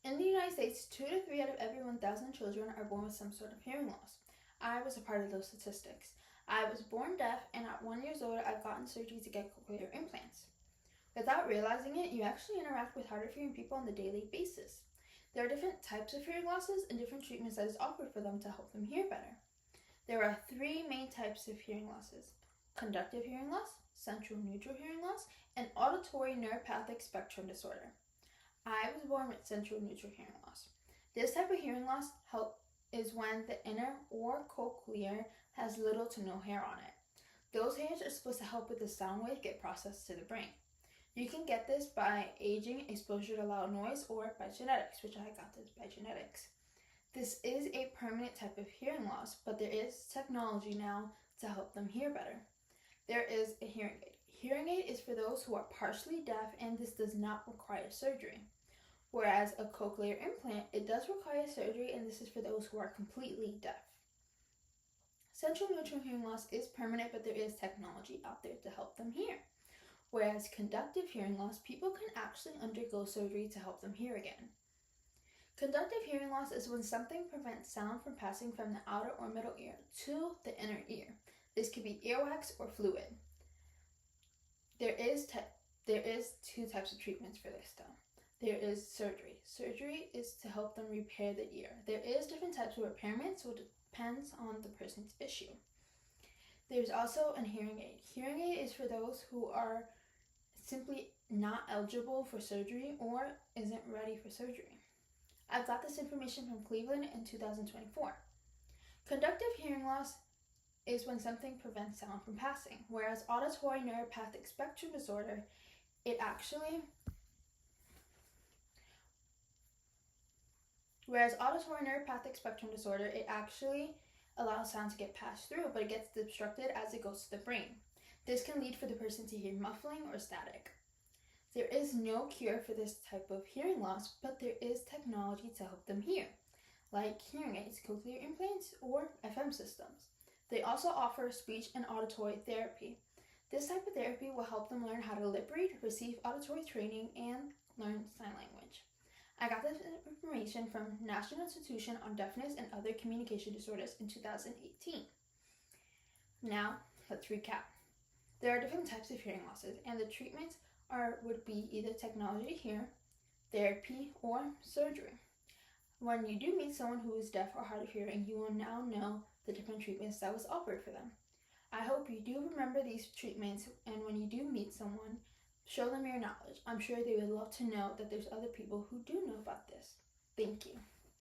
In the United States, 2 to 3 out of every 1,000 children are born with some sort of hearing loss. I was a part of those statistics. I was born deaf, and at 1 year old, I've gotten surgery to get cochlear implants. Without realizing it, you actually interact with hard of hearing people on a daily basis. There are different types of hearing losses and different treatments that is offered for them to help them hear better. There are 3 main types of hearing losses: conductive hearing loss, central neutral hearing loss, and auditory neuropathic spectrum disorder. I was born with central neutral hearing loss. This type of hearing loss is when the inner or cochlear has little to no hair on it. Those hairs are supposed to help with the sound wave get processed to the brain. You can get this by aging, exposure to loud noise, or by genetics, which I got this by genetics. This is a permanent type of hearing loss, but there is technology now to help them hear better. There is a hearing aid. Hearing aid is for those who are partially deaf, and this does not require surgery. Whereas a cochlear implant, it does require surgery, and this is for those who are completely deaf. Central neutral hearing loss is permanent, but there is technology out there to help them hear. Whereas conductive hearing loss, people can actually undergo surgery to help them hear again. Conductive hearing loss is when something prevents sound from passing from the outer or middle ear to the inner ear. This could be earwax or fluid. There is 2 types of treatments for this though. There is surgery. Surgery is to help them repair the ear. There is different types of repairment, so it depends on the person's issue. There's also a hearing aid. Hearing aid is for those who are simply not eligible for surgery or isn't ready for surgery. I got this information from Cleveland in 2024. Conductive hearing loss is when something prevents sound from passing, whereas auditory neuropathic spectrum disorder, it actually allows sound to get passed through, but it gets obstructed as it goes to the brain. This can lead for the person to hear muffling or static. There is no cure for this type of hearing loss, but there is technology to help them hear, like hearing aids, cochlear implants, or FM systems. They also offer speech and auditory therapy. This type of therapy will help them learn how to lip read, receive auditory training, and learn sign language. I got this information from National Institution on Deafness and Other Communication Disorders in 2018. Now, let's recap. There are different types of hearing losses, and the treatments would be either technology to hear, therapy, or surgery. When you do meet someone who is deaf or hard of hearing, you will now know the different treatments that was offered for them. I hope you do remember these treatments, and when you do meet someone, show them your knowledge. I'm sure they would love to know that there's other people who do know about this. Thank you.